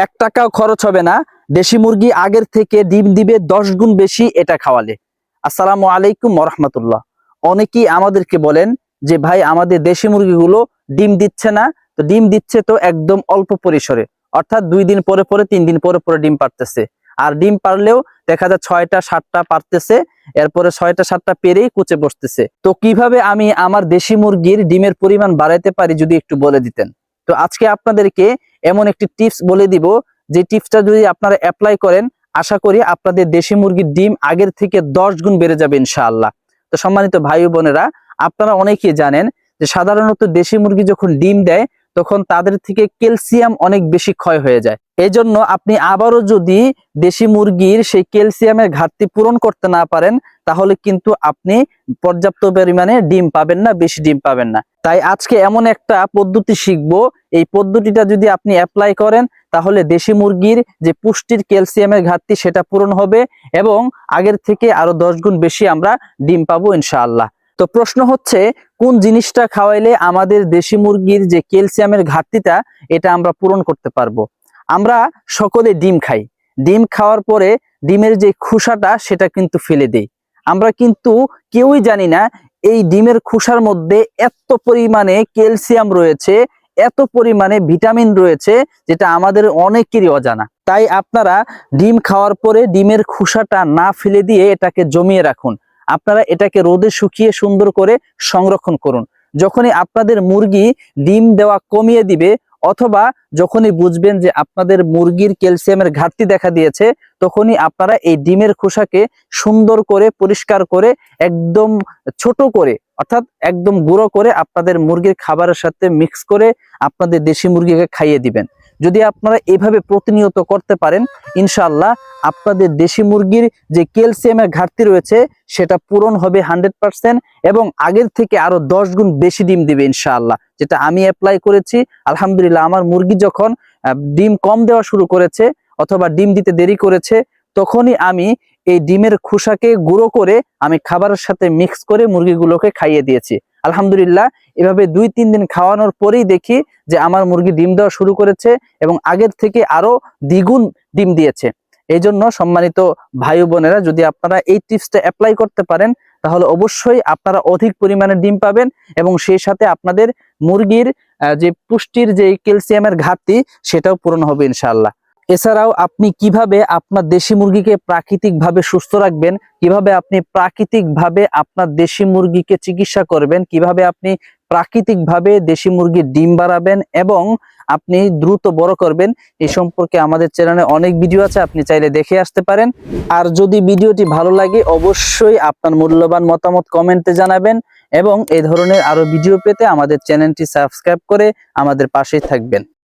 এক টাকাও খরচ হবে না। দেশি মুরগি আগের থেকে ডিম দিবে 10 গুণ বেশি এটা খাওয়ালে। আসসালামু আলাইকুম ওয়া রাহমাতুল্লাহ। অনেকেই আমাদেরকে বলেন যে ভাই আমাদের দেশি মুরগিগুলো ডিম দিচ্ছে না। তো ডিম দিচ্ছে তো একদম অল্প পরিসরে, অর্থাৎ 2 দিন পরে পরে 3 দিন পরে পরে ডিম পারতেছে। আর ডিম পারলেও দেখা যায় 6টা 7টা পারতেছে, এরপরে 6টা 7টা পেরেই কুচে বসতেছে। তো কিভাবে আমি আমার দেশি মুরগির ডিমের পরিমাণ বাড়াইতে পারি যদি একটু বলে দিতেন। তো আজকে আপনাদেরকে এমন একটি টিপস বলে দিব, যে টিপসটা যদি আপনারা অ্যাপ্লাই করেন আশা করি আপনাদের দেশি মুরগির ডিম আগের থেকে 10 গুণ বেড়ে যাবে ইনশাআল্লাহ। তো সম্মানিত ভাই ও বোনেরা, আপনারা অনেকেই জানেন যে সাধারণত দেশি মুরগি যখন ডিম দেয় তখন তাদের থেকে ক্যালসিয়াম অনেক বেশি ক্ষয় হয়ে যায়। এই জন্য আপনি আবারও যদি দেশি মুরগির সেই ক্যালসিয়ামের ঘাটতি পূরণ করতে না পারেন তাহলে কিন্তু আপনি পর্যাপ্ত পরিমাণে ডিম পাবেন না, বেশি ডিম পাবেন না। তাই আজকে এমন একটা পদ্ধতি শিখবো, এই পদ্ধতিটা যদি আপনি অ্যাপ্লাই করেন তাহলে দেশি মুরগির যে পুষ্টির ক্যালসিয়ামের ঘাটতি সেটা পূরণ হবে এবং আগের থেকে আরো 10 গুণ বেশি আমরা ডিম পাবো ইনশাআল্লাহ। তো প্রশ্ন হচ্ছে কোন জিনিসটা খাওয়াইলে আমাদের দেশি মুরগির যে ক্যালসিয়ামের ঘাটতিটা এটা আমরা পূরণ করতে পারবো। আমরা সকলে ডিম খাই, ডিম খাওয়ার পরে ডিমের যে খোসাটা সেটা কিন্তু ফেলে দেই। আমরা কিন্তু কেউই জানি না এই ডিমের খোসার মধ্যে এত পরিমাণে ক্যালসিয়াম রয়েছে, এত পরিমাণে ভিটামিন রয়েছে, যেটা আমাদের অনেকেরই অজানা। তাই আপনারা ডিম খাওয়ার পরে ডিমের খোসাটা না ফেলে দিয়ে এটাকে জমিয়ে রাখুন। আপনারা এটাকে রোদে শুকিয়ে সুন্দর করে সংরক্ষণ করুন। যখনই আপনাদের মুরগি ডিম দেওয়া কমিয়ে দিবে অথবা যখনই বুঝবেন যে আপনাদের মুরগির ক্যালসিয়ামের ঘাটতি দেখা দিয়েছে তখনই আপনারা এই ডিমের খোসাকে সুন্দর করে পরিষ্কার করে একদম ছোট করে অর্থাৎ একদম গুঁড়ো করে আপনাদের মুরগির খাবারের সাথে মিক্স করে আপনাদের দেশি মুরগিকে খাইয়ে দিবেন। যদি আপনারা এইভাবে প্রতিনিয়ত করতে পারেন ইনশাআল্লাহ আপনাদের দেশি মুরগির যে ক্যালসিয়ামের ঘাটতি রয়েছে সেটা পূরণ হবে 100% এবং আগের থেকে আরো 10 গুণ বেশি ডিম দিবে ইনশাআল্লাহ। যেটা আমি অ্যাপ্লাই করেছি আলহামদুলিল্লাহ, আমার মুরগি যখন ডিম কম দেওয়া শুরু করেছে অথবা ডিম দিতে দেরি করেছে তখনই আমি এই ডিমের খোসাকে গুঁড়ো করে আমি খাবারের সাথে মিক্স করে মুরগিগুলোকে খাইয়ে দিয়েছি আলহামদুলিল্লাহ। এভাবে 2-3 দিন খাওয়ানোর পরেই দেখি যে আমার মুরগি ডিম দেওয়া শুরু করেছে এবং আগের থেকে আরো দ্বিগুণ ডিম দিয়েছে। এই জন্য সম্মানিত ভাই বোনেরা, যদি আপনারা এই টিপসটা অ্যাপ্লাই করতে পারেন তাহলে অবশ্যই আপনারা অধিক পরিমাণে ডিম পাবেন এবং সেই সাথে আপনাদের মুরগির যে পুষ্টির যে ক্যালসিয়ামের ঘাটতি সেটাও পূরণ হবে ইনশাআল্লাহ। এছাড়াও আপনি কিভাবে আপনার দেশি মুরগিকে প্রাকৃতিকভাবে সুস্থ রাখবেন, কিভাবে আপনি প্রাকৃতিকভাবে আপনার দেশি মুরগিকে চিকিৎসা করবেন, কিভাবে আপনি প্রাকৃতিকভাবে দেশি মুরগির ডিম বাড়াবেন এবং আপনি দ্রুত বড় করবেন, এই সম্পর্কে আমাদের চ্যানেলে অনেক ভিডিও আছে, আপনি চাইলে দেখে আসতে পারেন। আর যদি ভিডিওটি ভালো লাগে অবশ্যই আপনার মূল্যবান মতামত কমেন্টে জানাবেন এবং এই ধরনের আরো ভিডিও পেতে আমাদের চ্যানেলটি সাবস্ক্রাইব করে আমাদের পাশেই থাকবেন।